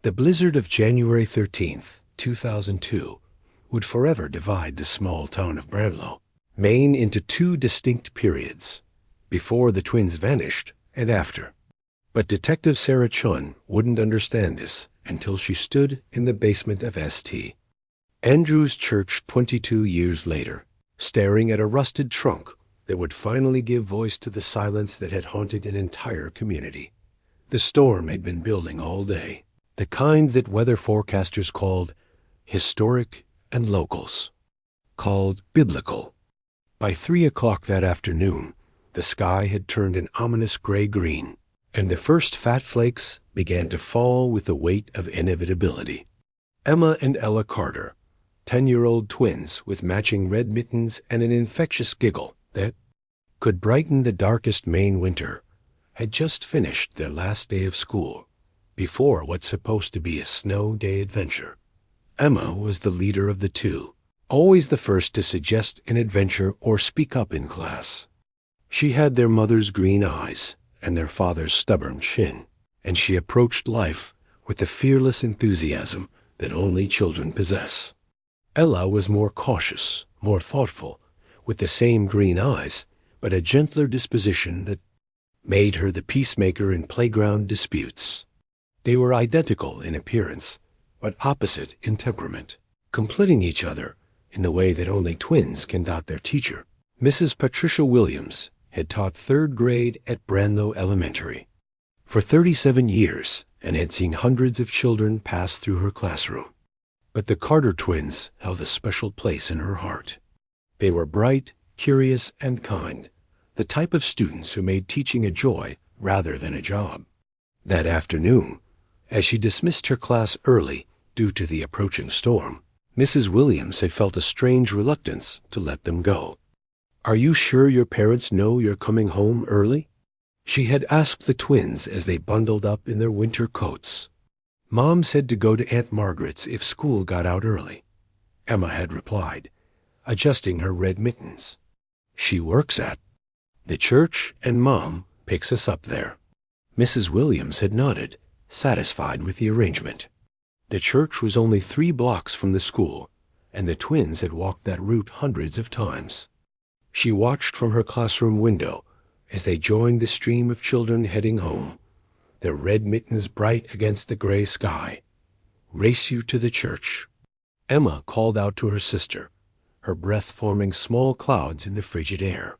The blizzard of January 13th, 2002, would forever divide the small town of Branlow, Maine, into two distinct periods, before the twins vanished and after. But Detective Sarah Chun wouldn't understand this until she stood in the basement of St. Andrew's Church 22 years later, staring at a rusted trunk that would finally give voice to the silence that had haunted an entire community. The storm had been building all day, the kind that weather forecasters called historic and locals called biblical. By 3 o'clock that afternoon, the sky had turned an ominous gray-green, and the first fat flakes began to fall with the weight of inevitability. Emma and Ella Carter, 10-year-old twins with matching red mittens and an infectious giggle that could brighten the darkest Maine winter, had just finished their last day of school, before what's supposed to be a snow day adventure. Emma was the leader of the two, always the first to suggest an adventure or speak up in class. She had their mother's green eyes and their father's stubborn chin, and she approached life with the fearless enthusiasm that only children possess. Ella was more cautious, more thoughtful, with the same green eyes, but a gentler disposition that made her the peacemaker in playground disputes. They were identical in appearance, but opposite in temperament, completing each other in the way that only twins can dot their teacher. Mrs. Patricia Williams had taught 3rd grade at Branlow Elementary for 37 years and had seen hundreds of children pass through her classroom. But the Carter twins held a special place in her heart. They were bright, curious, and kind, the type of students who made teaching a joy rather than a job. That afternoon, as she dismissed her class early due to the approaching storm, Mrs. Williams had felt a strange reluctance to let them go. "Are you sure your parents know you're coming home early?" she had asked the twins as they bundled up in their winter coats. "Mom said to go to Aunt Margaret's if school got out early," Emma had replied, adjusting her red mittens. "She works at the church, and Mom picks us up there." Mrs. Williams had nodded, satisfied with the arrangement. The church was only 3 blocks from the school, and the twins had walked that route hundreds of times. She watched from her classroom window as they joined the stream of children heading home, their red mittens bright against the gray sky. "Race you to the church." Emma called out to her sister, her breath forming small clouds in the frigid air.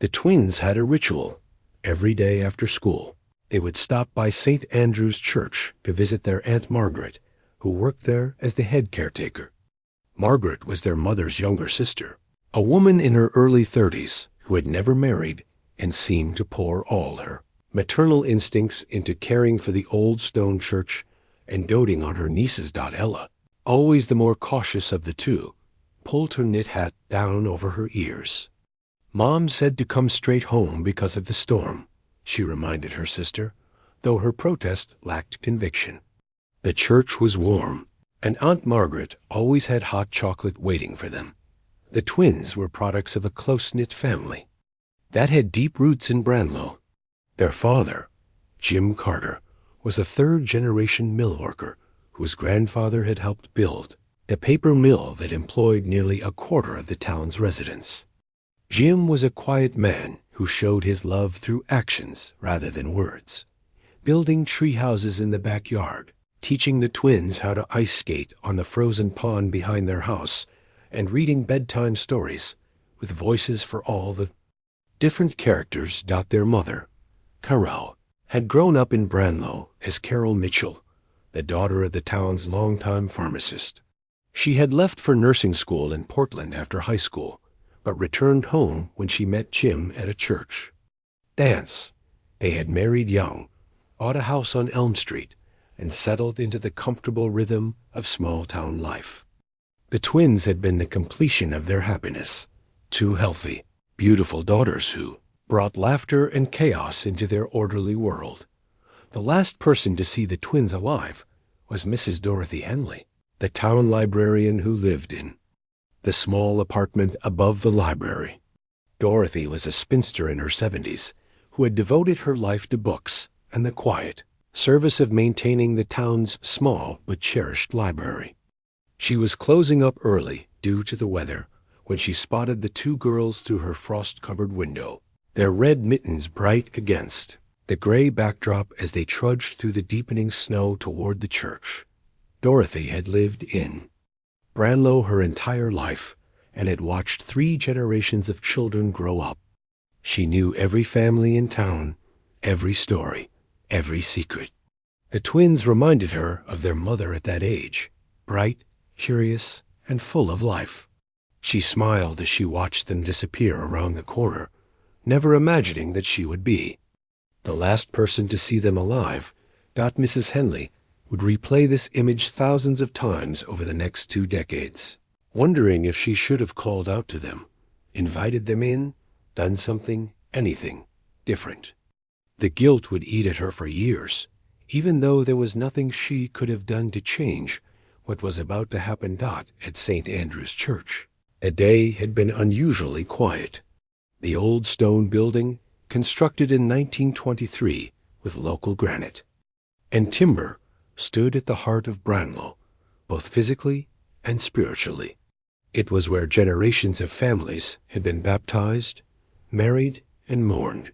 The twins had a ritual. Every day after school, they would stop by St. Andrew's Church to visit their Aunt Margaret, who worked there as the head caretaker. Margaret was their mother's younger sister, a woman in her early 30s who had never married and seemed to pour all her maternal instincts into caring for the old stone church and doting on her nieces. Ella, always the more cautious of the two, pulled her knit hat down over her ears. "Mom said to come straight home because of the storm," she reminded her sister, though her protest lacked conviction. The church was warm, and Aunt Margaret always had hot chocolate waiting for them. The twins were products of a close-knit family that had deep roots in Branlow. Their father, Jim Carter, was a 3rd-generation mill worker whose grandfather had helped build a paper mill that employed nearly a quarter of the town's residents. Jim was a quiet man who showed his love through actions rather than words, building tree houses in the backyard, teaching the twins how to ice skate on the frozen pond behind their house, and reading bedtime stories with voices for all the different characters. Their mother, Carol, had grown up in Branlow as Carol Mitchell, the daughter of the town's longtime pharmacist. She had left for nursing school in Portland after high school, but returned home when she met Jim at a church dance. They had married young, bought a house on Elm Street, and settled into the comfortable rhythm of small-town life. The twins had been the completion of their happiness, 2 healthy, beautiful daughters who brought laughter and chaos into their orderly world. The last person to see the twins alive was Mrs. Dorothy Henley, the town librarian who lived in the small apartment above the library. Dorothy was a spinster in her 70s who had devoted her life to books and the quiet. service of maintaining the town's small but cherished library. She was closing up early due to the weather when she spotted the two girls through her frost-covered window, their red mittens bright against the gray backdrop as they trudged through the deepening snow toward the church. Dorothy had lived in Branlow her entire life and had watched 3 generations of children grow up. She knew every family in town, every story, every secret. The twins reminded her of their mother at that age, bright, curious, and full of life. She smiled as she watched them disappear around the corner, never imagining that she would be the last person to see them alive. Mrs. Henley would replay this image thousands of times over the next 2 decades, wondering if she should have called out to them, invited them in, done something, anything, different. The guilt would eat at her for years, even though there was nothing she could have done to change what was about to happen. At St. Andrew's Church, a day had been unusually quiet. The old stone building, constructed in 1923 with local granite and timber, stood at the heart of Branlow, both physically and spiritually. It was where generations of families had been baptized, married, and mourned.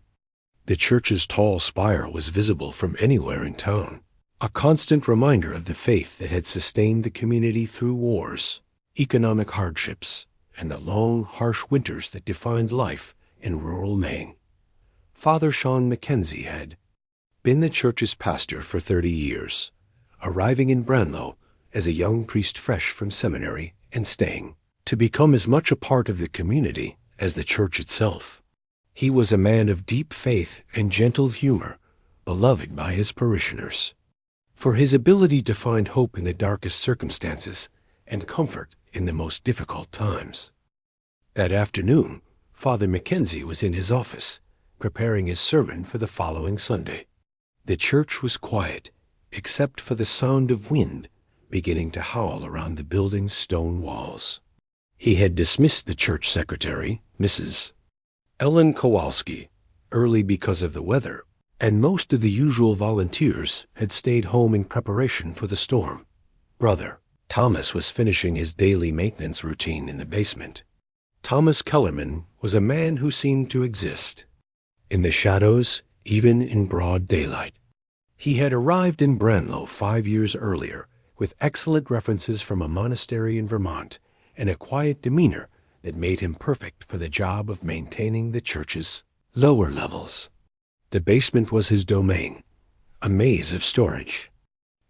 The church's tall spire was visible from anywhere in town, a constant reminder of the faith that had sustained the community through wars, economic hardships, and the long, harsh winters that defined life in rural Maine. Father Sean Mackenzie had been the church's pastor for 30 years, arriving in Branlow as a young priest fresh from seminary and staying to become as much a part of the community as the church itself. He was a man of deep faith and gentle humor, beloved by his parishioners for his ability to find hope in the darkest circumstances and comfort in the most difficult times. That afternoon, Father Mackenzie was in his office, preparing his sermon for the following Sunday. The church was quiet, except for the sound of wind beginning to howl around the building's stone walls. He had dismissed the church secretary, Mrs. Ellen Kowalski, early because of the weather, and most of the usual volunteers had stayed home in preparation for the storm. Brother Thomas was finishing his daily maintenance routine in the basement. Thomas Kellerman was a man who seemed to exist in the shadows, even in broad daylight. He had arrived in Branlow 5 years earlier with excellent references from a monastery in Vermont and a quiet demeanor that made him perfect for the job of maintaining the church's lower levels. The basement was his domain, a maze of storage,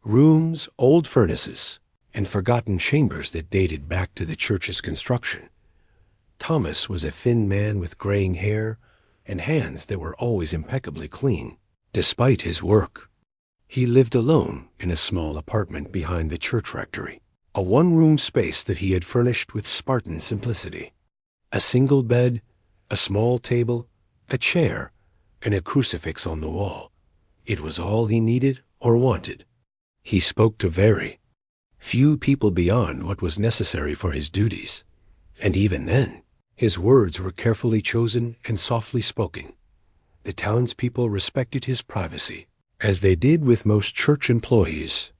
rooms, old furnaces, and forgotten chambers that dated back to the church's construction. Thomas was a thin man with graying hair and hands that were always impeccably clean, despite his work. He lived alone in a small apartment behind the church rectory, a one-room space that he had furnished with Spartan simplicity. A single bed, a small table, a chair, and a crucifix on the wall. It was all he needed or wanted. He spoke to very few people beyond what was necessary for his duties, and even then, his words were carefully chosen and softly spoken. The townspeople respected his privacy, as they did with most church employees.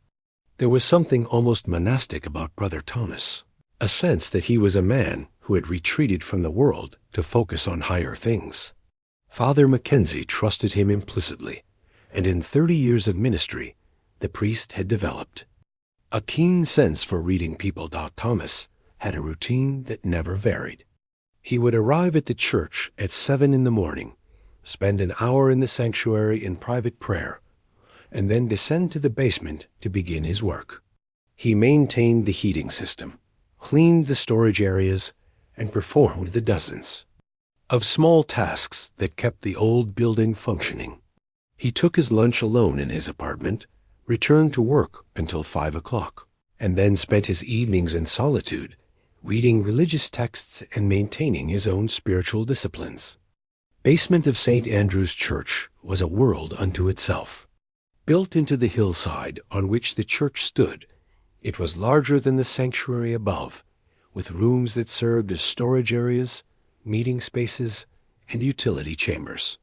There was something almost monastic about Brother Thomas, a sense that he was a man who had retreated from the world to focus on higher things. Father Mackenzie trusted him implicitly, and in 30 years of ministry, the priest had developed a keen sense for reading people. Thomas had a routine that never varied. He would arrive at the church at 7 in the morning, spend an hour in the sanctuary in private prayer, and then descend to the basement to begin his work. He maintained the heating system, cleaned the storage areas, and performed the dozens of small tasks that kept the old building functioning. He took his lunch alone in his apartment, returned to work until 5 o'clock, and then spent his evenings in solitude, reading religious texts and maintaining his own spiritual disciplines. Basement of St. Andrew's Church was a world unto itself. Built into the hillside on which the church stood, it was larger than the sanctuary above, with rooms that served as storage areas, meeting spaces, and utility chambers.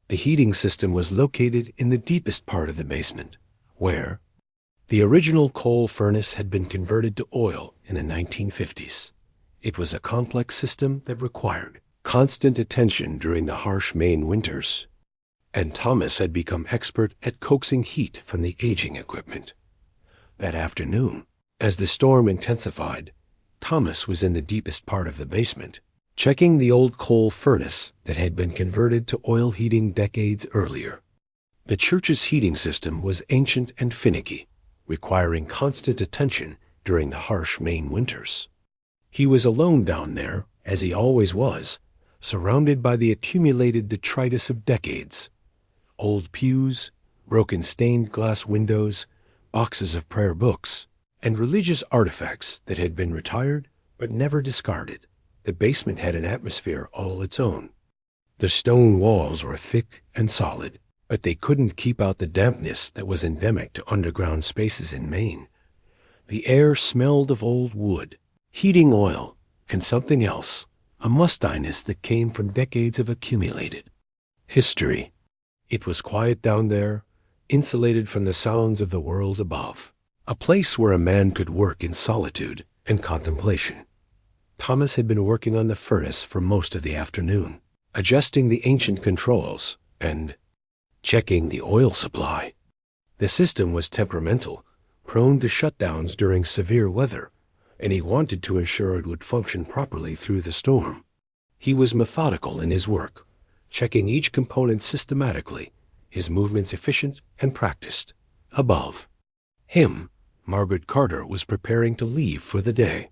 The heating system was located in the deepest part of the basement, where the original coal furnace had been converted to oil in the 1950s. It was a complex system that required constant attention during the harsh Maine winters, and Thomas had become expert at coaxing heat from the aging equipment. That afternoon, as the storm intensified, Thomas was in the deepest part of the basement, checking the old coal furnace that had been converted to oil heating decades earlier. The church's heating system was ancient and finicky, requiring constant attention during the harsh Maine winters. He was alone down there, as he always was, surrounded by the accumulated detritus of decades. Old pews, broken stained glass windows, boxes of prayer books, and religious artifacts that had been retired but never discarded. The basement had an atmosphere all its own. The stone walls were thick and solid, but they couldn't keep out the dampness that was endemic to underground spaces in Maine. The air smelled of old wood, heating oil, and something else, a mustiness that came from decades of accumulated history. It was quiet down there, insulated from the sounds of the world above, a place where a man could work in solitude and contemplation. Thomas had been working on the furnace for most of the afternoon, adjusting the ancient controls and checking the oil supply. The system was temperamental, prone to shutdowns during severe weather, and he wanted to ensure it would function properly through the storm. He was methodical in his work, checking each component systematically, his movements efficient and practiced. Above him, Margaret Carter was preparing to leave for the day.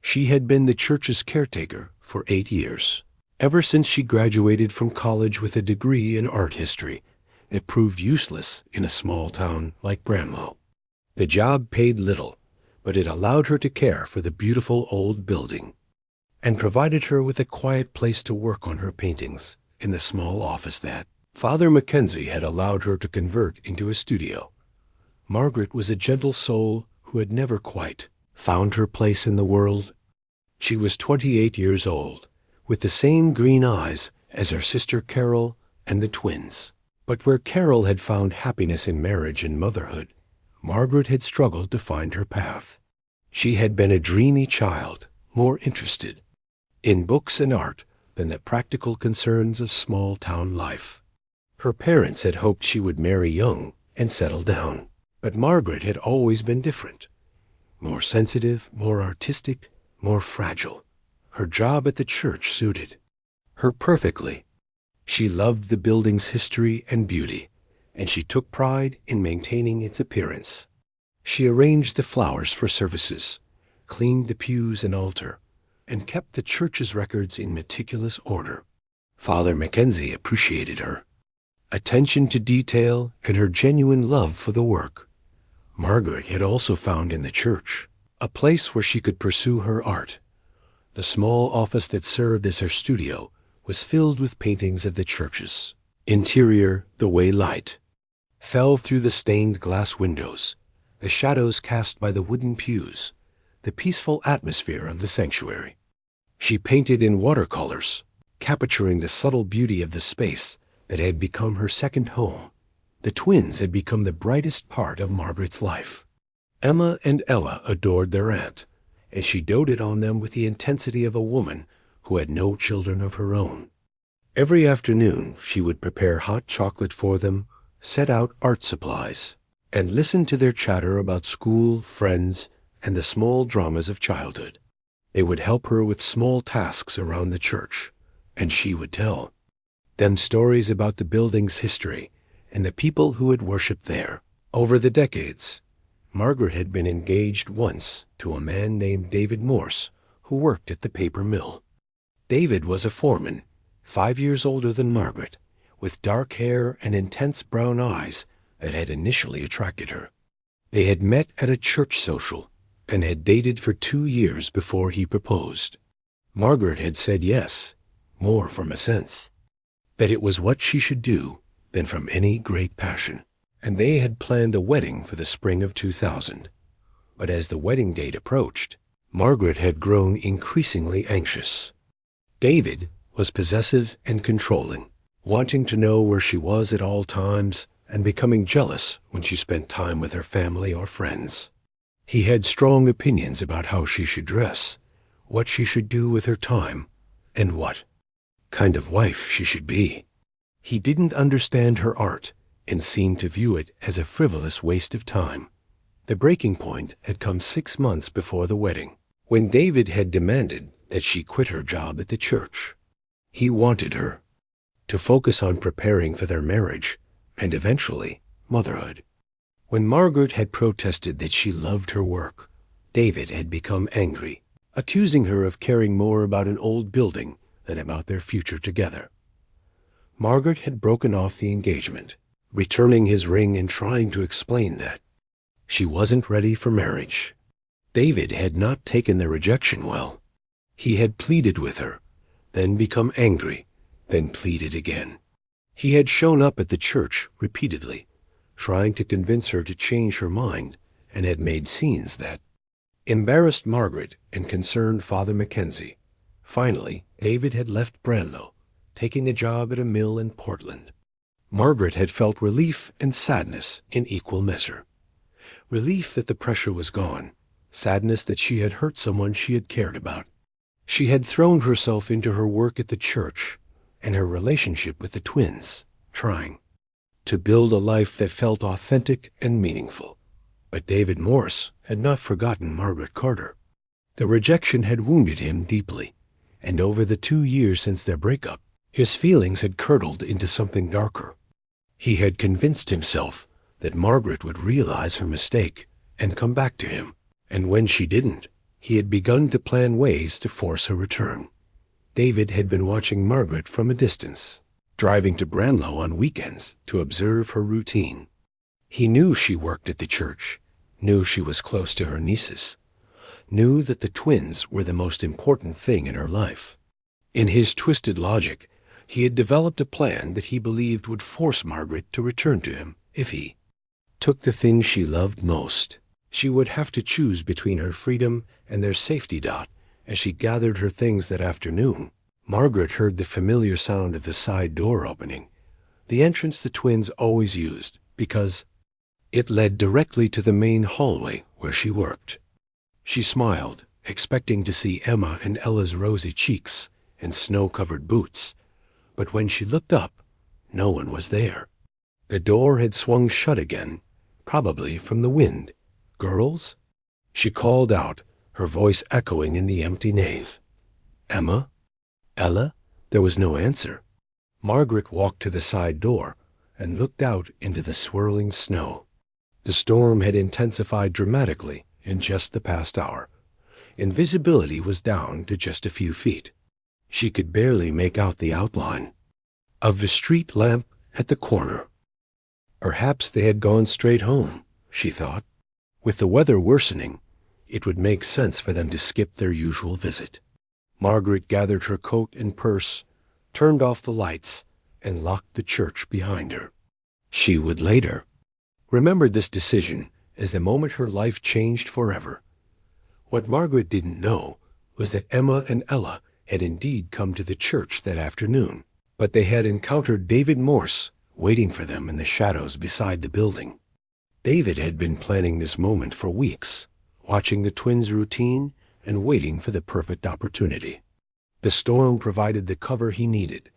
She had been the church's caretaker for 8 years, ever since she graduated from college with a degree in art history that proved useless in a small town like Branlow. The job paid little, but it allowed her to care for the beautiful old building and provided her with a quiet place to work on her paintings in the small office that Father Mackenzie had allowed her to convert into a studio. Margaret was a gentle soul who had never quite found her place in the world. She was 28 years old, with the same green eyes as her sister Carol and the twins. But where Carol had found happiness in marriage and motherhood, Margaret had struggled to find her path. She had been a dreamy child, more interested in books and art than the practical concerns of small-town life. Her parents had hoped she would marry young and settle down, but Margaret had always been different. More sensitive, more artistic, more fragile. Her job at the church suited her perfectly. She loved the building's history and beauty, and she took pride in maintaining its appearance. She arranged the flowers for services, cleaned the pews and altar, and kept the church's records in meticulous order. Father Mackenzie appreciated her attention to detail and her genuine love for the work. Margaret had also found in the church a place where she could pursue her art. The small office that served as her studio was filled with paintings of the church's interior, the way light fell through the stained glass windows, the shadows cast by the wooden pews, the peaceful atmosphere of the sanctuary. She painted in watercolors, capturing the subtle beauty of the space that had become her second home. The twins had become the brightest part of Margaret's life. Emma and Ella adored their aunt, and she doted on them with the intensity of a woman who had no children of her own. Every afternoon she would prepare hot chocolate for them, set out art supplies, and listen to their chatter about school, friends, and the small dramas of childhood. They would help her with small tasks around the church, and she would tell them stories about the building's history and the people who had worshipped there. Over the decades, Margaret had been engaged once to a man named David Morse, who worked at the paper mill. David was a foreman, 5 years older than Margaret, with dark hair and intense brown eyes that had initially attracted her. They had met at a church social and had dated for 2 years before he proposed. Margaret had said yes, more from a sense that it was what she should do than from any great passion, and they had planned a wedding for the spring of 2000. But as the wedding date approached, Margaret had grown increasingly anxious. David was possessive and controlling, wanting to know where she was at all times and becoming jealous when she spent time with her family or friends. He had strong opinions about how she should dress, what she should do with her time, and what kind of wife she should be. He didn't understand her art and seemed to view it as a frivolous waste of time. The breaking point had come 6 months before the wedding, when David had demanded that she quit her job at the church. He wanted her to focus on preparing for their marriage and eventually motherhood. When Margaret had protested that she loved her work, David had become angry, accusing her of caring more about an old building than about their future together. Margaret had broken off the engagement, returning his ring and trying to explain that she wasn't ready for marriage. David had not taken the rejection well. He had pleaded with her, then become angry, then pleaded again. He had shown up at the church repeatedly, trying to convince her to change her mind, and had made scenes that embarrassed Margaret and concerned Father Mackenzie. Finally, David had left Branlow, taking a job at a mill in Portland. Margaret had felt relief and sadness in equal measure. Relief that the pressure was gone, sadness that she had hurt someone she had cared about. She had thrown herself into her work at the church and her relationship with the twins, trying to build a life that felt authentic and meaningful. But David Morse had not forgotten Margaret Carter. The rejection had wounded him deeply, and over the 2 years since their breakup, his feelings had curdled into something darker. He had convinced himself that Margaret would realize her mistake and come back to him, and when she didn't, he had begun to plan ways to force her return. David had been watching Margaret from a distance, driving to Branlow on weekends to observe her routine. He knew she worked at the church, knew she was close to her nieces, knew that the twins were the most important thing in her life. In his twisted logic, he had developed a plan that he believed would force Margaret to return to him if he took the thing she loved most. She would have to choose between her freedom and their safety dot as she gathered her things that afternoon. Margaret heard the familiar sound of the side door opening, the entrance the twins always used because it led directly to the main hallway where she worked. She smiled, expecting to see Emma and Ella's rosy cheeks and snow-covered boots, but when she looked up, no one was there. The door had swung shut again, probably from the wind. "Girls?" She called out, her voice echoing in the empty nave. "Emma? Ella?" There was no answer. Margaret walked to the side door and looked out into the swirling snow. The storm had intensified dramatically in just the past hour, and visibility was down to just a few feet. She could barely make out the outline of the street lamp at the corner. Perhaps they had gone straight home, she thought. With the weather worsening, it would make sense for them to skip their usual visit. Margaret gathered her coat and purse, turned off the lights, and locked the church behind her. She would later remember this decision as the moment her life changed forever. What Margaret didn't know was that Emma and Ella had indeed come to the church that afternoon, but they had encountered David Morse waiting for them in the shadows beside the building. David had been planning this moment for weeks, watching the twins' routine and waiting for the perfect opportunity. The storm provided the cover he needed.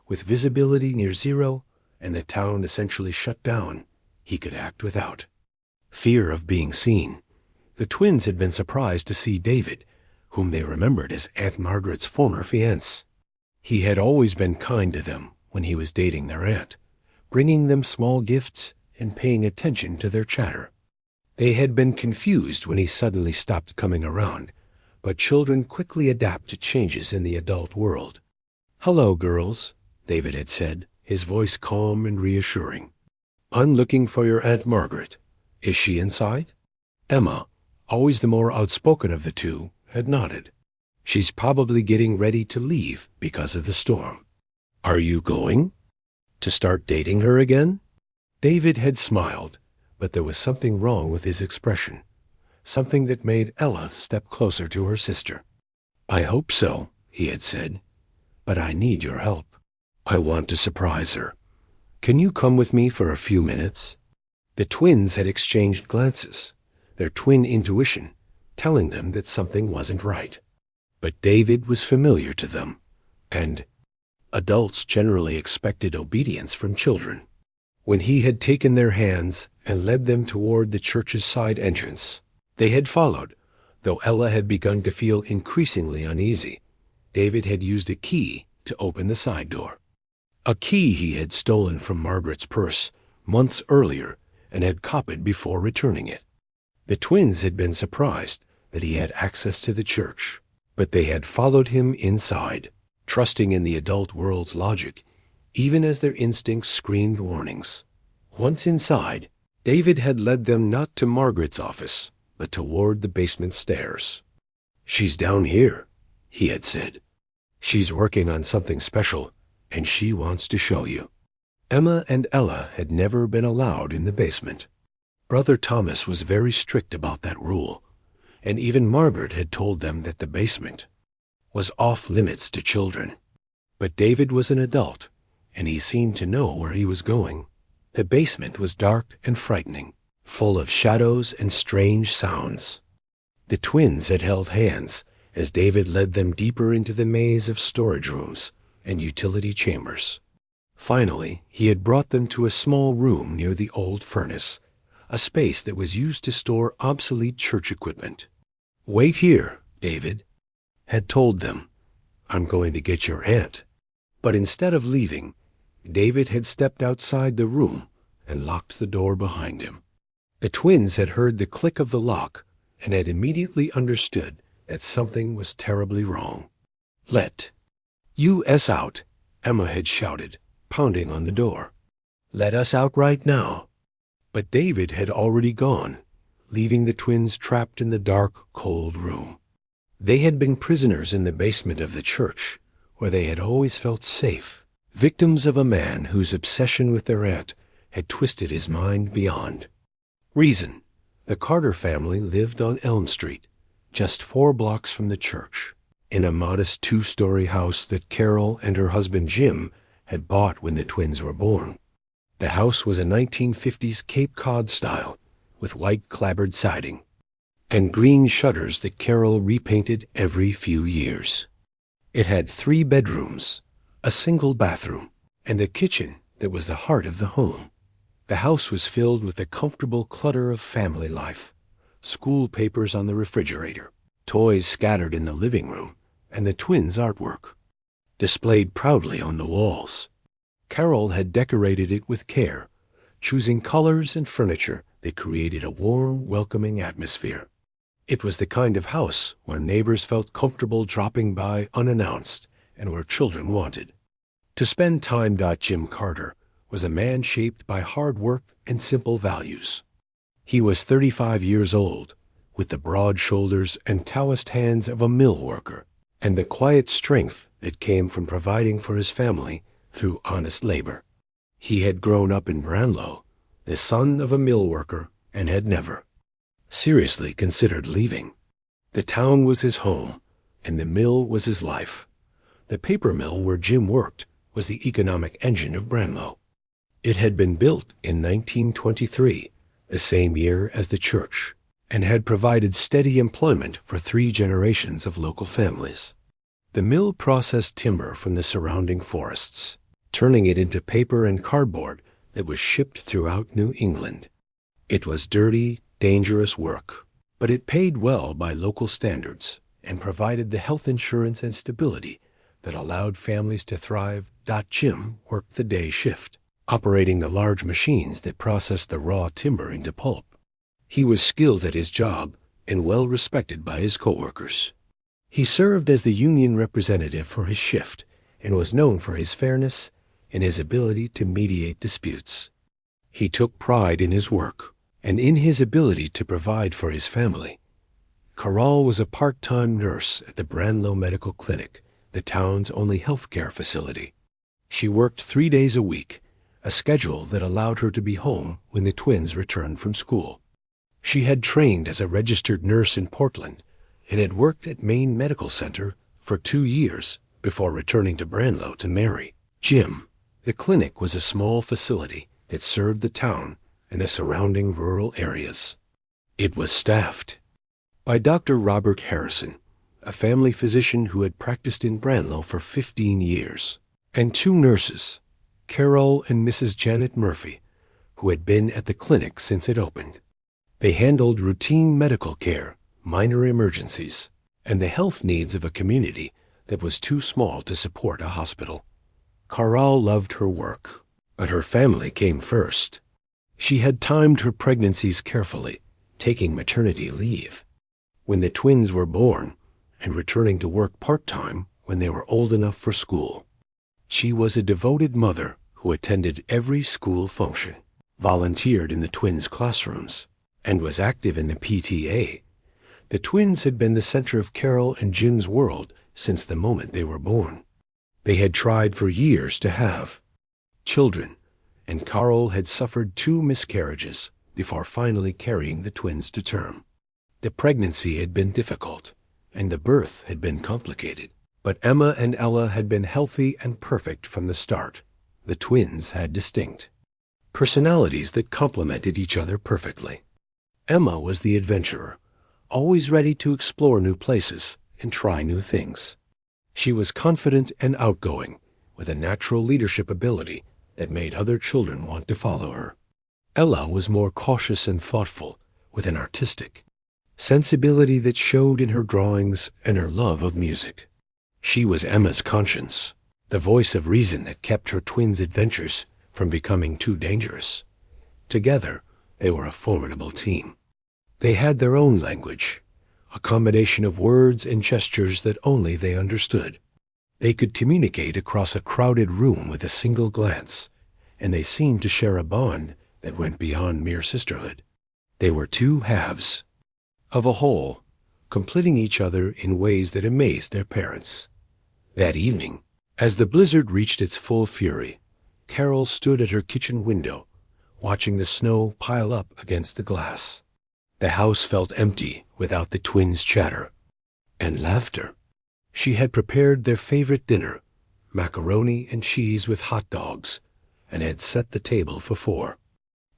With visibility near zero and the town essentially shut down, he could act without fear of being seen. The twins had been surprised to see David, whom they remembered as Aunt Margaret's former fiancé. He had always been kind to them when he was dating their aunt, bringing them small gifts and paying attention to their chatter. They had been confused when he suddenly stopped coming around, but children quickly adapt to changes in the adult world. "Hello, girls," David had said, his voice calm and reassuring. "I'm looking for your Aunt Margaret. Is she inside?" Emma, always the more outspoken of the two, had nodded. "She's probably getting ready to leave because of the storm." "Are you going to start dating her again?" David had smiled, but there was something wrong with his expression, something that made Ella step closer to her sister. "I hope so," he had said, "but I need your help." I want to surprise her. Can you come with me for a few minutes?" The twins had exchanged glances, their twin intuition telling them that something wasn't right. But David was familiar to them, and adults generally expected obedience from children. When he had taken their hands and led them toward the church's side entrance, they had followed, though Ella had begun to feel increasingly uneasy. David had used a key to open the side door. A key he had stolen from Margaret's purse months earlier and had copied before returning it. The twins had been surprised that he had access to the church, but they had followed him inside, trusting in the adult world's logic, even as their instincts screamed warnings. Once inside, David had led them not to Margaret's office, but toward the basement stairs. "She's down here," he had said. "She's working on something special, and she wants to show you." Emma and Ella had never been allowed in the basement. Brother Thomas was very strict about that rule, and even Margaret had told them that the basement was off limits to children. But David was an adult, and he seemed to know where he was going. The basement was dark and frightening, full of shadows and strange sounds. The twins had held hands as David led them deeper into the maze of storage rooms and utility chambers. Finally, he had brought them to a small room near the old furnace, a space that was used to store obsolete church equipment. "Wait here," David had told them. "I'm going to get your aunt." But instead of leaving, David had stepped outside the room and locked the door behind him. The twins had heard the click of the lock and had immediately understood that something was terribly wrong. "Let us out," Emma had shouted, pounding on the door. "Let us out right now." But David had already gone, leaving the twins trapped in the dark, cold room. They had been prisoners in the basement of the church, where they had always felt safe, victims of a man whose obsession with their aunt had twisted his mind beyond reason. The Carter family lived on Elm Street, just 4 blocks from the church, in a modest 2-story house that Carol and her husband Jim had bought when the twins were born. The house was a 1950s Cape Cod style, with white clapboard siding and green shutters that Carol repainted every few years. It had 3 bedrooms, a single bathroom, and a kitchen that was the heart of the home. The house was filled with the comfortable clutter of family life, school papers on the refrigerator, toys scattered in the living room, and the twins' artwork displayed proudly on the walls. Carol had decorated it with care, choosing colors and furniture that created a warm, welcoming atmosphere. It was the kind of house where neighbors felt comfortable dropping by unannounced and where children wanted to spend time. Jim Carter was a man shaped by hard work and simple values. He was 35 years old, with the broad shoulders and calloused hands of a mill worker, and the quiet strength that came from providing for his family through honest labor. He had grown up in Branlow, the son of a mill worker, and had never seriously considered leaving. The town was his home, and the mill was his life. The paper mill where Jim worked was the economic engine of Branlow. It had been built in 1923, the same year as the church, and had provided steady employment for 3 generations of local families. The mill processed timber from the surrounding forests, turning it into paper and cardboard that was shipped throughout New England. It was dirty, dangerous work, but it paid well by local standards and provided the health insurance and stability that allowed families to thrive. Jim worked the day shift, operating the large machines that processed the raw timber into pulp. He was skilled at his job and well respected by his coworkers. He served as the union representative for his shift and was known for his fairness and his ability to mediate disputes. He took pride in his work and in his ability to provide for his family. Carol was a part-time nurse at the Branlow Medical Clinic, the town's only health care facility. She worked 3 days a week, a schedule that allowed her to be home when the twins returned from school. She had trained as a registered nurse in Portland and had worked at Maine Medical Center for 2 years before returning to Branlow to marry. Jim. The clinic was a small facility that served the town and the surrounding rural areas. It was staffed by Dr. Robert Harrison, a family physician who had practiced in Branlow for 15 years, and 2 nurses, Carol and Mrs. Janet Murphy, who had been at the clinic since it opened. They handled routine medical care, minor emergencies, and the health needs of a community that was too small to support a hospital. Carol loved her work, but her family came first. She had timed her pregnancies carefully, taking maternity leave when the twins were born and returning to work part-time when they were old enough for school. She was a devoted mother who attended every school function, volunteered in the twins' classrooms, and was active in the PTA. The twins had been the center of Carol and Jim's world since the moment they were born. They had tried for years to have children, and Carol had suffered 2 miscarriages before finally carrying the twins to term. The pregnancy had been difficult, and the birth had been complicated, but Emma and Ella had been healthy and perfect from the start. The twins had distinct personalities that complemented each other perfectly. Emma was the adventurer, always ready to explore new places and try new things. She was confident and outgoing, with a natural leadership ability that made other children want to follow her. Ella was more cautious and thoughtful, with an artistic sensibility that showed in her drawings and her love of music. She was Emma's conscience, the voice of reason that kept her twins' adventures from becoming too dangerous. Together, they were a formidable team. They had their own language, a combination of words and gestures that only they understood. They could communicate across a crowded room with a single glance, and they seemed to share a bond that went beyond mere sisterhood. They were 2 halves of a whole, completing each other in ways that amazed their parents. That evening, as the blizzard reached its full fury, Carol stood at her kitchen window, watching the snow pile up against the glass. The house felt empty without the twins' chatter and laughter. She had prepared their favorite dinner, macaroni and cheese with hot dogs, and had set the table for 4.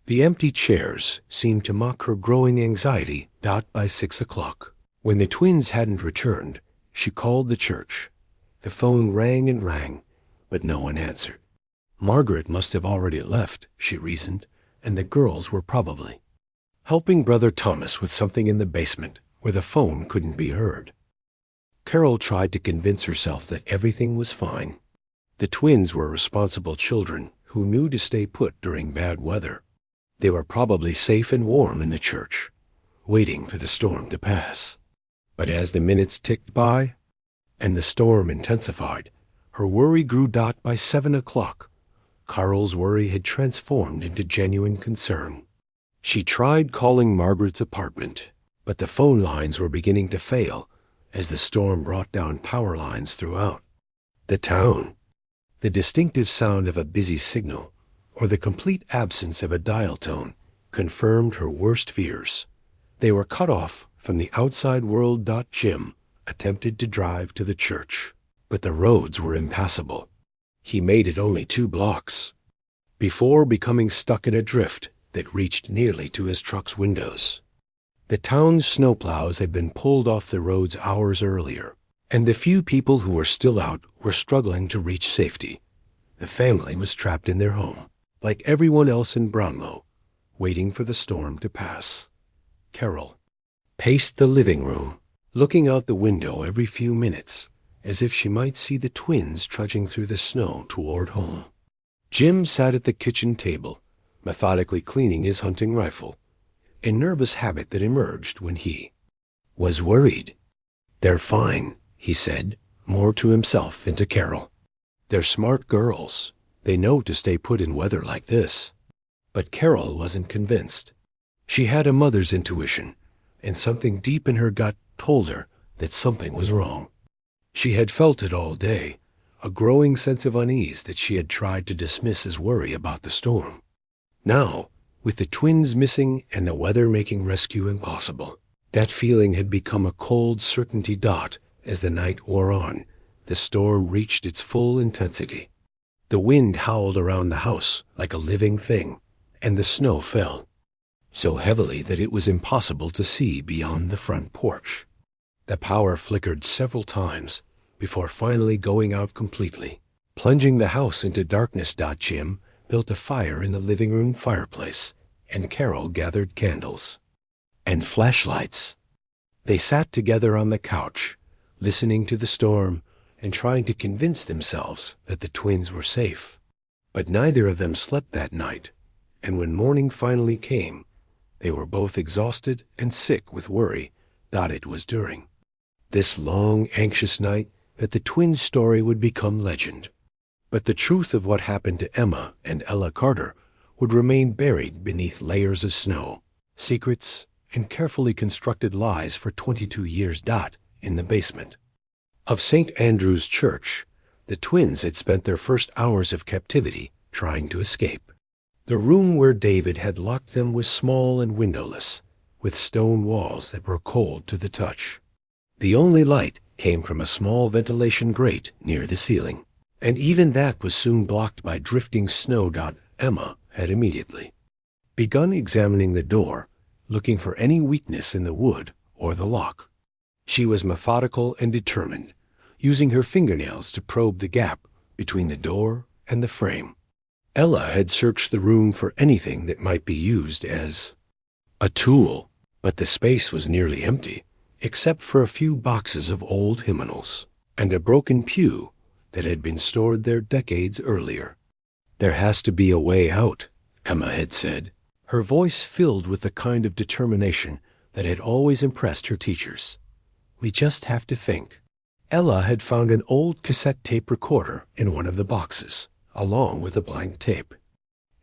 The empty chairs seemed to mock her growing anxiety. By 6 o'clock, when the twins hadn't returned, she called the church. The phone rang and rang, but no one answered. Margaret must have already left, she reasoned, and the girls were probably helping Brother Thomas with something in the basement where the phone couldn't be heard. Carol tried to convince herself that everything was fine. The twins were responsible children who knew to stay put during bad weather. They were probably safe and warm in the church, waiting for the storm to pass. But as the minutes ticked by and the storm intensified, her worry grew. By 7 o'clock, Carol's worry had transformed into genuine concern. She tried calling Margaret's apartment, but the phone lines were beginning to fail as the storm brought down power lines throughout the town. The distinctive sound of a busy signal, or the complete absence of a dial tone, confirmed her worst fears. They were cut off from the outside world. Jim attempted to drive to the church, but the roads were impassable. He made it only 2 blocks before becoming stuck in a drift that reached nearly to his truck's windows. The town's snowplows had been pulled off the roads hours earlier, and the few people who were still out were struggling to reach safety. The family was trapped in their home, like everyone else in Branlow, waiting for the storm to pass. Carol paced the living room, looking out the window every few minutes, as if she might see the twins trudging through the snow toward home. Jim sat at the kitchen table, methodically cleaning his hunting rifle, a nervous habit that emerged when he was worried. "They're fine," he said, more to himself than to Carol. "They're smart girls. They know to stay put in weather like this." But Carol wasn't convinced. She had a mother's intuition, and something deep in her gut told her that something was wrong. She had felt it all day, a growing sense of unease that she had tried to dismiss as worry about the storm. Now, with the twins missing and the weather making rescue impossible, that feeling had become a cold certainty. As the night wore on, the storm reached its full intensity. The wind howled around the house like a living thing, and the snow fell so heavily that it was impossible to see beyond the front porch. The power flickered several times before finally going out completely, plunging the house into darkness. Jim built a fire in the living room fireplace, and Carol gathered candles and flashlights. They sat together on the couch, listening to the storm and trying to convince themselves that the twins were safe. But neither of them slept that night, and when morning finally came, they were both exhausted and sick with worry. It was during this long, anxious night that the twins' story would become legend. But the truth of what happened to Emma and Ella Carter would remain buried beneath layers of snow, secrets, and carefully constructed lies for 22 years. In the basement of St. Andrew's Church, the twins had spent their first hours of captivity trying to escape. The room where David had locked them was small and windowless, with stone walls that were cold to the touch. The only light came from a small ventilation grate near the ceiling, and even that was soon blocked by drifting snow. Emma had immediately begun examining the door, looking for any weakness in the wood or the lock. She was methodical and determined, using her fingernails to probe the gap between the door and the frame. Ella had searched the room for anything that might be used as a tool, but the space was nearly empty, except for a few boxes of old hymnals and a broken pew that had been stored there decades earlier. "There has to be a way out," Emma had said, her voice filled with the kind of determination that had always impressed her teachers. "We just have to think." Ella had found an old cassette tape recorder in one of the boxes, along with a blank tape.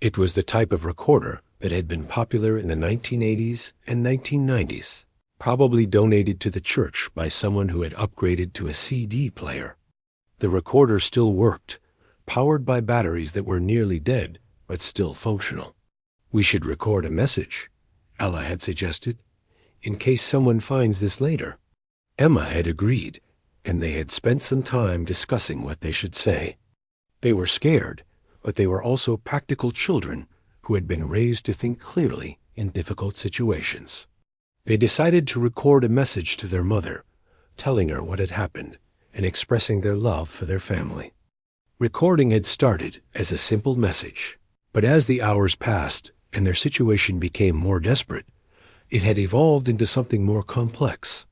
It was the type of recorder that had been popular in the 1980s and 1990s, probably donated to the church by someone who had upgraded to a CD player. The recorder still worked, powered by batteries that were nearly dead, but still functional. "We should record a message," Ella had suggested, "in case someone finds this later." Emma had agreed, and they had spent some time discussing what they should say. They were scared, but they were also practical children who had been raised to think clearly in difficult situations. They decided to record a message to their mother, telling her what had happened and expressing their love for their family. Recording had started as a simple message, but as the hours passed and their situation became more desperate, it had evolved into something more complex.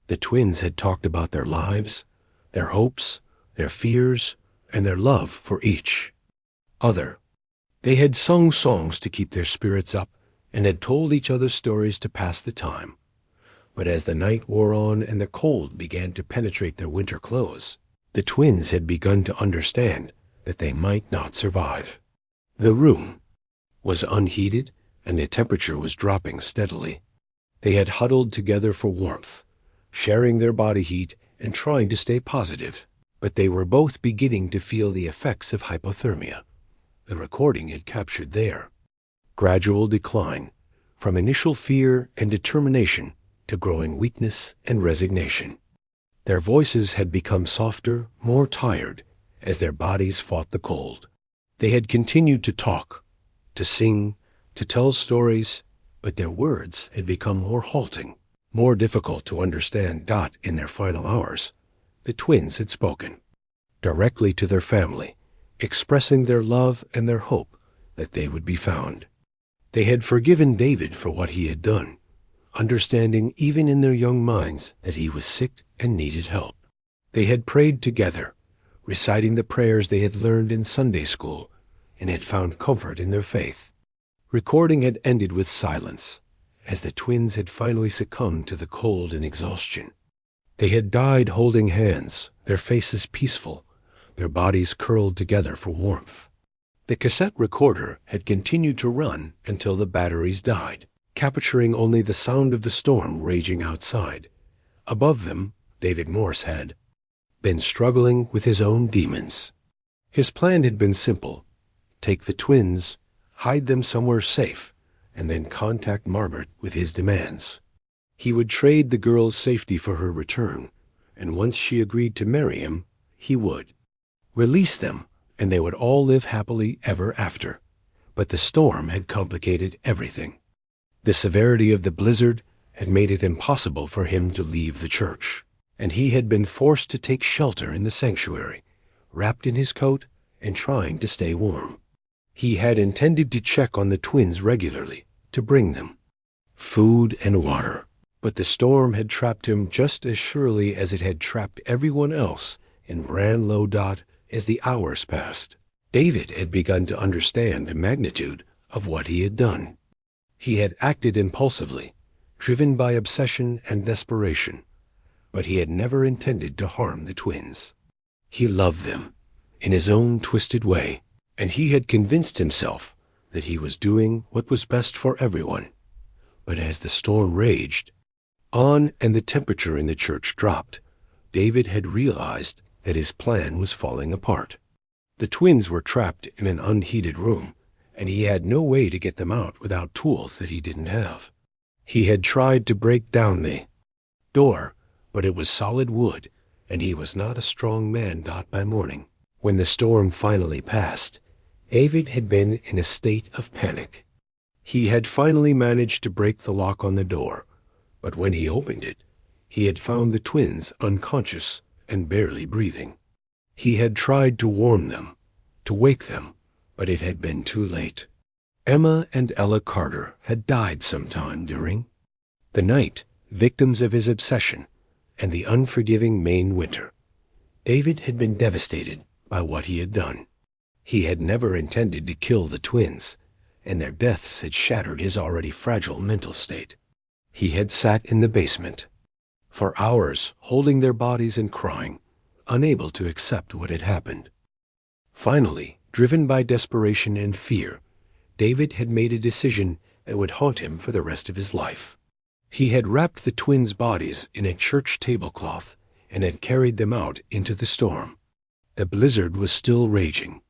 The twins had talked about their lives, their hopes, their fears, and their love for each other. They had sung songs to keep their spirits up and had told each other stories to pass the time. But as the night wore on and the cold began to penetrate their winter clothes, the twins had begun to understand that they might not survive. The room was unheated and the temperature was dropping steadily. They had huddled together for warmth, sharing their body heat and trying to stay positive, but they were both beginning to feel the effects of hypothermia. The recording had captured their gradual decline, from initial fear and determination to growing weakness and resignation. Their voices had become softer, more tired, as their bodies fought the cold. They had continued to talk, to sing, to tell stories, but their words had become more halting, more difficult to understand. In their final hours, the twins had spoken directly to their family, expressing their love and their hope that they would be found. They had forgiven David for what he had done, understanding even in their young minds that he was sick and needed help. They had prayed together, reciting the prayers they had learned in Sunday school, and had found comfort in their faith. Recording had ended with silence, as the twins had finally succumbed to the cold and exhaustion. They had died holding hands, their faces peaceful, their bodies curled together for warmth. The cassette recorder had continued to run until the batteries died, capturing only the sound of the storm raging outside. Above them, David Morse had been struggling with his own demons. His plan had been simple: take the twins, hide them somewhere safe, and then contact Margaret with his demands. He would trade the girl's safety for her return, and once she agreed to marry him, he would release them and they would all live happily ever after. But the storm had complicated everything. The severity of the blizzard had made it impossible for him to leave the church, and he had been forced to take shelter in the sanctuary, wrapped in his coat and trying to stay warm. He had intended to check on the twins regularly, to bring them food and water, but the storm had trapped him just as surely as it had trapped everyone else in Branlow. As the hours passed, David had begun to understand the magnitude of what he had done. He had acted impulsively, driven by obsession and desperation, but he had never intended to harm the twins. He loved them in his own twisted way, and he had convinced himself that he was doing what was best for everyone. But as the storm raged on and the temperature in the church dropped, David had realized that his plan was falling apart. The twins were trapped in an unheated room, and he had no way to get them out without tools that he didn't have. He had tried to break down the door, but it was solid wood, and he was not a strong man. By morning, when the storm finally passed, David had been in a state of panic. He had finally managed to break the lock on the door, but when he opened it, he had found the twins unconscious and barely breathing. He had tried to warm them, to wake them, but it had been too late. Emma and Ella Carter had died sometime during the night, victims of his obsession and the unforgiving Maine winter. David had been devastated by what he had done. He had never intended to kill the twins, and their deaths had shattered his already fragile mental state. He had sat in the basement for hours, holding their bodies and crying, unable to accept what had happened. Finally, driven by desperation and fear, David had made a decision that would haunt him for the rest of his life. He had wrapped the twins' bodies in a church tablecloth and had carried them out into the storm. The blizzard was still raging,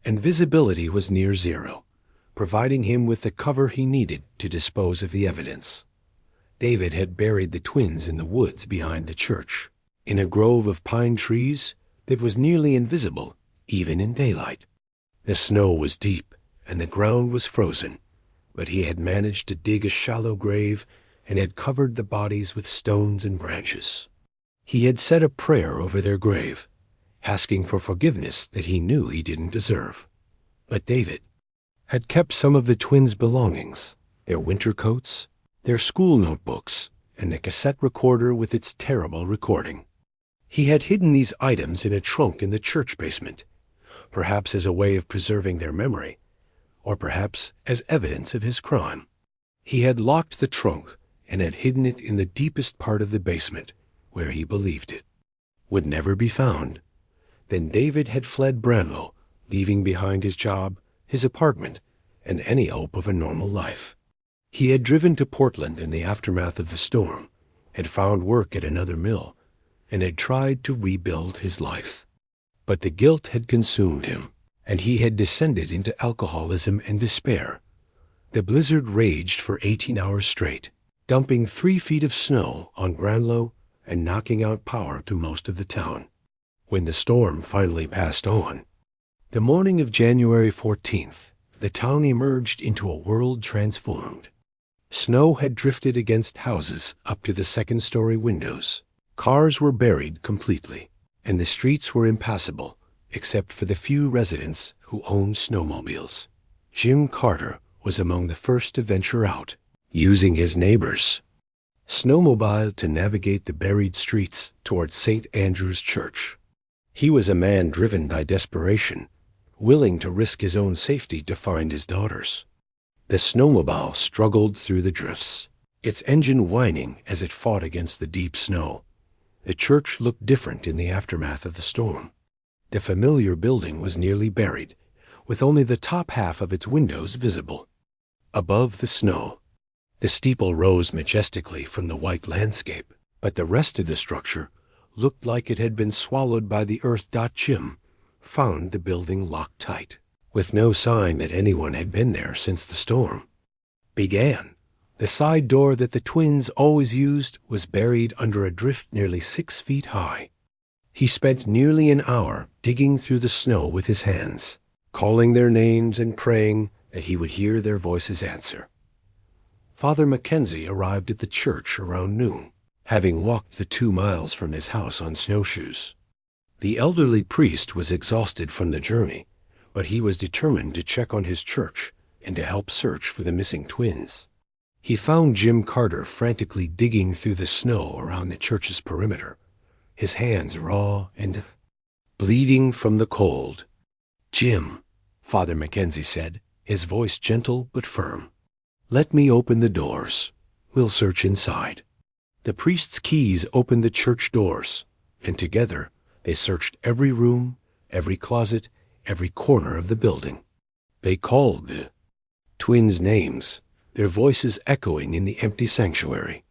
and visibility was near zero, providing him with the cover he needed to dispose of the evidence. David had buried the twins in the woods behind the church, in a grove of pine trees that was nearly invisible even in daylight. The snow was deep and the ground was frozen, but he had managed to dig a shallow grave and had covered the bodies with stones and branches. He had said a prayer over their grave, asking for forgiveness that he knew he didn't deserve. But David had kept some of the twins' belongings, their winter coats, their school notebooks, and the cassette recorder with its terrible recording. He had hidden these items in a trunk in the church basement, perhaps as a way of preserving their memory, or perhaps as evidence of his crime. He had locked the trunk and had hidden it in the deepest part of the basement, where he believed it would never be found. Then David had fled Branlow, leaving behind his job, his apartment, and any hope of a normal life. He had driven to Portland in the aftermath of the storm, had found work at another mill, and had tried to rebuild his life. But the guilt had consumed him, and he had descended into alcoholism and despair. The blizzard raged for 18 hours straight, dumping 3 feet of snow on Branlow and knocking out power to most of the town. When the storm finally passed on, the morning of January 14th, the town emerged into a world transformed. Snow had drifted against houses up to the second-story windows. Cars were buried completely, and the streets were impassable, except for the few residents who owned snowmobiles. Jim Carter was among the first to venture out, using his neighbor's snowmobile to navigate the buried streets towards St. Andrew's Church. He was a man driven by desperation, willing to risk his own safety to find his daughters. The snowmobile struggled through the drifts, its engine whining as it fought against the deep snow. The church looked different in the aftermath of the storm. The familiar building was nearly buried, with only the top half of its windows visible. Above the snow, the steeple rose majestically from the white landscape, but the rest of the structure looked like it had been swallowed by the earth. Jim found the building locked tight, with no sign that anyone had been there since the storm began. The side door that the twins always used was buried under a drift nearly 6 feet high. He spent nearly an hour digging through the snow with his hands, calling their names and praying that he would hear their voices answer. Father Mackenzie arrived at the church around noon, having walked the 2 miles from his house on snowshoes. The elderly priest was exhausted from the journey, but he was determined to check on his church and to help search for the missing twins. He found Jim Carter frantically digging through the snow around the church's perimeter, his hands raw and bleeding from the cold. "Jim," Father Mackenzie said, his voice gentle but firm, "let me open the doors. We'll search inside." The priest's keys opened the church doors, and together they searched every room, every closet, every corner of the building. They called the twins' names, their voices echoing in the empty sanctuary.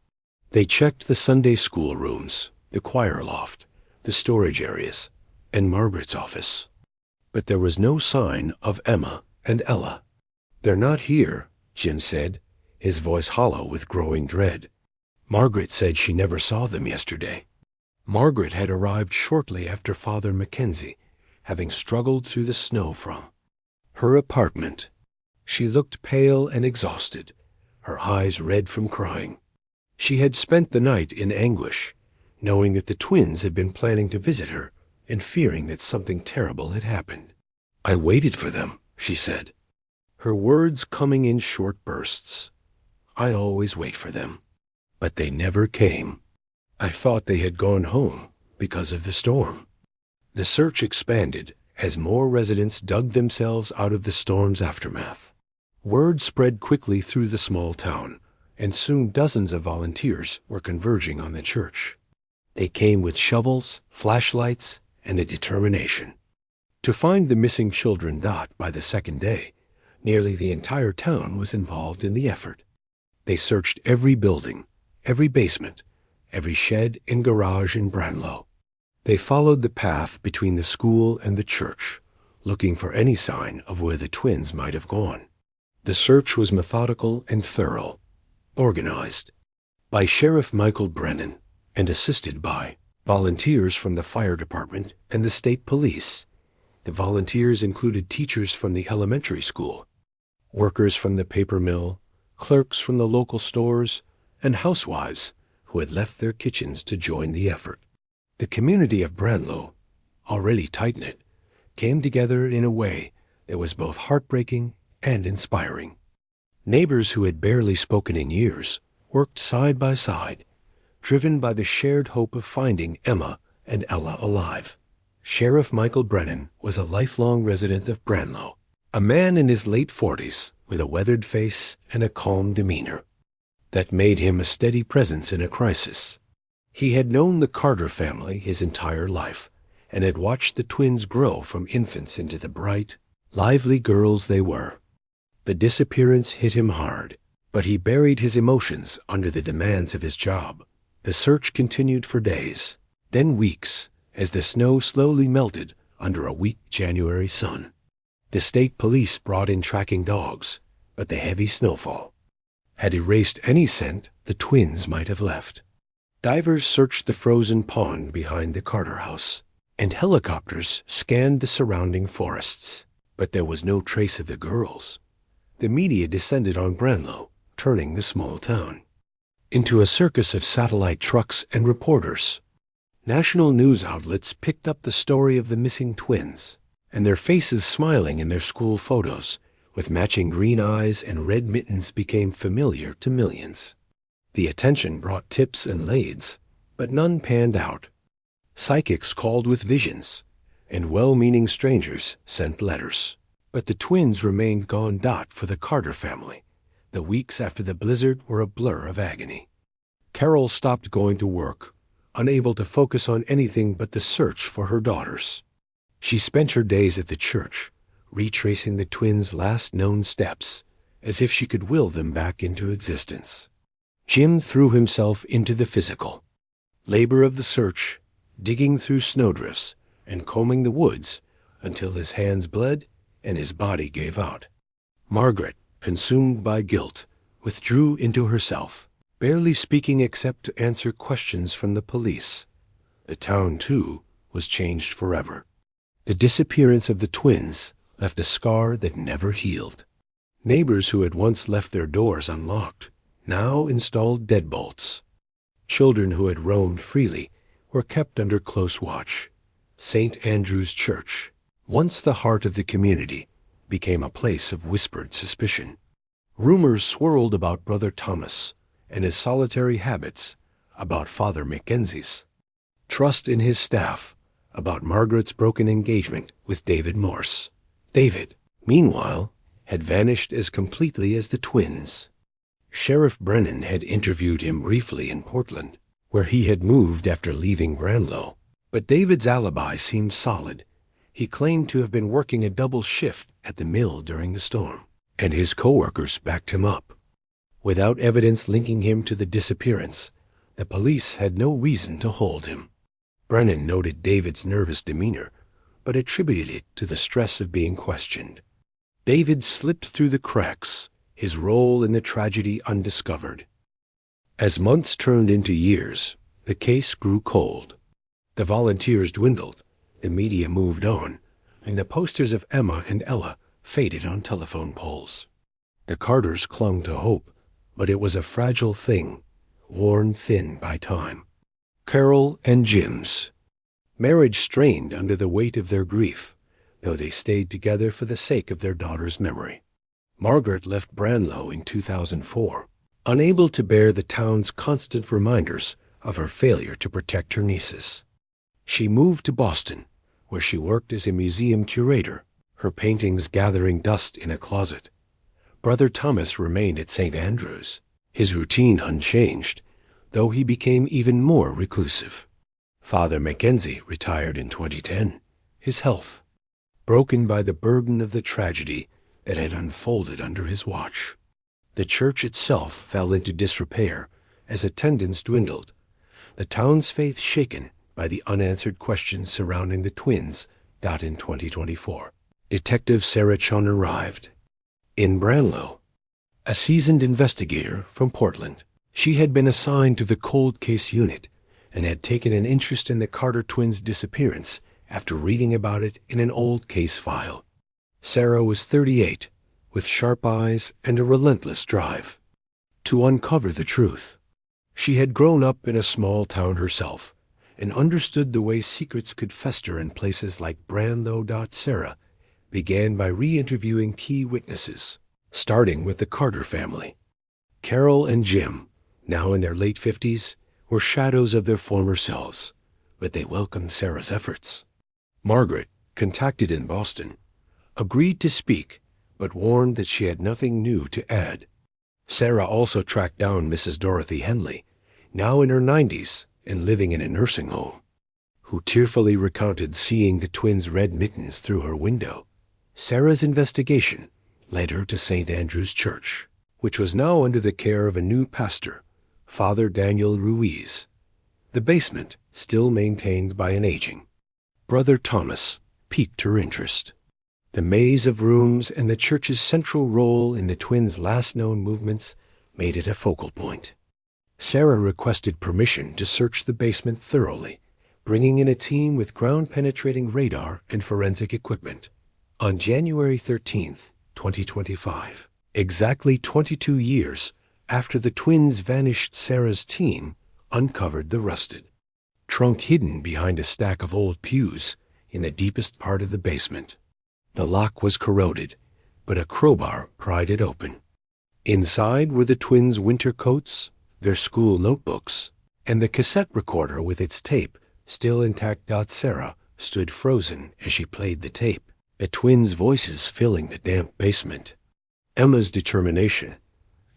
They checked the Sunday school rooms, the choir loft, the storage areas, and Margaret's office. But there was no sign of Emma and Ella. "They're not here," Jim said, his voice hollow with growing dread. "Margaret said she never saw them yesterday." Margaret had arrived shortly after Father Mackenzie, having struggled through the snow from her apartment. She looked pale and exhausted, her eyes red from crying. She had spent the night in anguish, knowing that the twins had been planning to visit her and fearing that something terrible had happened. "I waited for them," she said, her words coming in short bursts. "I always wait for them. But they never came. I thought they had gone home because of the storm." The search expanded as more residents dug themselves out of the storm's aftermath. Word spread quickly through the small town, and soon dozens of volunteers were converging on the church. They came with shovels, flashlights, and a determination to find the missing children. By the second day, nearly the entire town was involved in the effort. They searched every building, every basement, every shed and garage in Branlow. They followed the path between the school and the church, looking for any sign of where the twins might have gone. The search was methodical and thorough, organized by Sheriff Michael Brennan and assisted by volunteers from the fire department and the state police. The volunteers included teachers from the elementary school, workers from the paper mill, clerks from the local stores, and housewives who had left their kitchens to join the effort. The community of Branlow, already tight-knit, came together in a way that was both heartbreaking and inspiring. Neighbors who had barely spoken in years worked side by side, driven by the shared hope of finding Emma and Ella alive. Sheriff Michael Brennan was a lifelong resident of Branlow, a man in his late 40s with a weathered face and a calm demeanor that made him a steady presence in a crisis. He had known the Carter family his entire life and had watched the twins grow from infants into the bright, lively girls they were. The disappearance hit him hard, but he buried his emotions under the demands of his job. The search continued for days, then weeks, as the snow slowly melted under a weak January sun. The state police brought in tracking dogs, but the heavy snowfall had erased any scent the twins might have left. Divers searched the frozen pond behind the Carter house, and helicopters scanned the surrounding forests, but there was no trace of the girls. The media descended on Branlow, turning the small town into a circus of satellite trucks and reporters. National news outlets picked up the story of the missing twins, and their faces smiling in their school photos with matching green eyes and red mittens became familiar to millions. The attention brought tips and leads, but none panned out. Psychics called with visions, and well-meaning strangers sent letters. But the twins remained gone. For the Carter family, the weeks after the blizzard were a blur of agony. Carol stopped going to work, unable to focus on anything but the search for her daughters. She spent her days at the church, retracing the twins' last known steps, as if she could will them back into existence. Jim threw himself into the physical labor of the search, digging through snowdrifts and combing the woods until his hands bled and his body gave out. Margaret, consumed by guilt, withdrew into herself, barely speaking except to answer questions from the police. The town, too, was changed forever. The disappearance of the twins left a scar that never healed. Neighbors who had once left their doors unlocked now installed deadbolts. Children who had roamed freely were kept under close watch. St. Andrew's Church, once the heart of the community, became a place of whispered suspicion. Rumors swirled about Brother Thomas and his solitary habits, about Father Mackenzie's trust in his staff, about Margaret's broken engagement with David Morse. David, meanwhile, had vanished as completely as the twins. Sheriff Brennan had interviewed him briefly in Portland, where he had moved after leaving Branlow. But David's alibi seemed solid. He claimed to have been working a double shift at the mill during the storm, and his co-workers backed him up. Without evidence linking him to the disappearance, the police had no reason to hold him. Brennan noted David's nervous demeanor, but attributed it to the stress of being questioned. David slipped through the cracks, his role in the tragedy undiscovered. As months turned into years, the case grew cold. The volunteers dwindled, the media moved on, and the posters of Emma and Ella faded on telephone poles. The Carters clung to hope, but it was a fragile thing, worn thin by time. Carol and Jim's marriage strained under the weight of their grief, though they stayed together for the sake of their daughter's memory. Margaret left Branlow in 2004, unable to bear the town's constant reminders of her failure to protect her nieces. She moved to Boston, where she worked as a museum curator, her paintings gathering dust in a closet. Brother Thomas remained at St. Andrew's, his routine unchanged, though he became even more reclusive. Father Mackenzie retired in 2010, his health broken by the burden of the tragedy that had unfolded under his watch. The church itself fell into disrepair as attendance dwindled, the town's faith shaken by the unanswered questions surrounding the twins. In 2024, Detective Sarah Chun arrived. In Branlow, a seasoned investigator from Portland, she had been assigned to the cold case unit and had taken an interest in the Carter twins' disappearance after reading about it in an old case file. Sarah was 38, with sharp eyes and a relentless drive to uncover the truth. She had grown up in a small town herself and understood the way secrets could fester in places like Branlow. Sarah began by re-interviewing key witnesses, starting with the Carter family. Carol and Jim, now in their late 50s, were shadows of their former selves, but they welcomed Sarah's efforts. Margaret, contacted in Boston, agreed to speak, but warned that she had nothing new to add. Sarah also tracked down Mrs. Dorothy Henley, now in her 90s and living in a nursing home, who tearfully recounted seeing the twins' red mittens through her window. Sarah's investigation led her to St. Andrew's Church, which was now under the care of a new pastor, Father Daniel Ruiz. The basement, still maintained by an aging Brother Thomas, piqued her interest. The maze of rooms and the church's central role in the twins' last known movements made it a focal point. Sarah requested permission to search the basement thoroughly, bringing in a team with ground-penetrating radar and forensic equipment. On January 13, 2025, exactly 22 years after the twins vanished, Sarah's team uncovered the rusted trunk hidden behind a stack of old pews in the deepest part of the basement. The lock was corroded, but a crowbar pried it open. Inside were the twins' winter coats, their school notebooks, and the cassette recorder with its tape still intact. Sarah stood frozen as she played the tape, the twins' voices filling the damp basement. Emma's determination,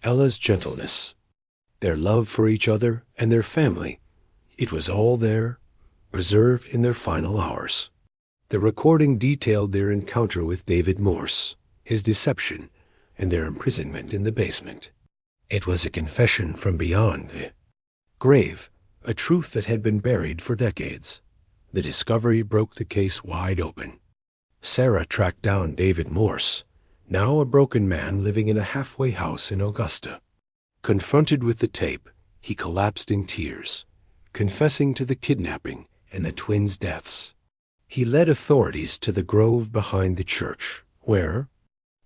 Ella's gentleness, their love for each other and their family, it was all there, preserved in their final hours. The recording detailed their encounter with David Morse, his deception, and their imprisonment in the basement. It was a confession from beyond the grave, a truth that had been buried for decades. The discovery broke the case wide open. Sarah tracked down David Morse, now a broken man living in a halfway house in Augusta. Confronted with the tape, he collapsed in tears, confessing to the kidnapping and the twins' deaths. He led authorities to the grove behind the church, where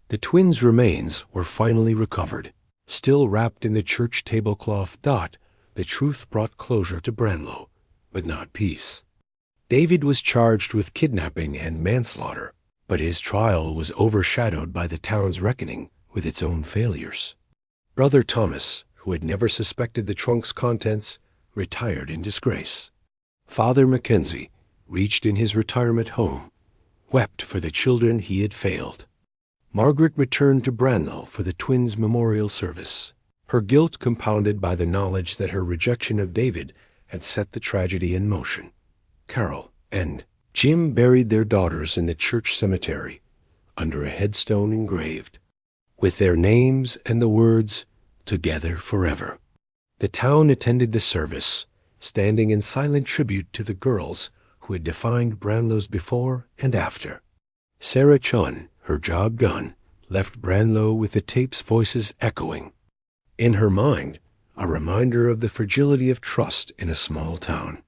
the twins' remains were finally recovered. Still wrapped in the church tablecloth, the truth brought closure to Branlow, but not peace. David was charged with kidnapping and manslaughter, but his trial was overshadowed by the town's reckoning with its own failures. Brother Thomas, who had never suspected the trunk's contents, retired in disgrace. Father Mackenzie, reached in his retirement home, wept for the children he had failed. Margaret returned to Branlow for the twins' memorial service, her guilt compounded by the knowledge that her rejection of David had set the tragedy in motion. Carol and Jim buried their daughters in the church cemetery, under a headstone engraved, with their names and the words, "Together Forever." The town attended the service, standing in silent tribute to the girls who had defined Branlow's before and after. Sarah Chun, her job done, left Branlow with the tape's voices echoing. In her mind, a reminder of the fragility of trust in a small town.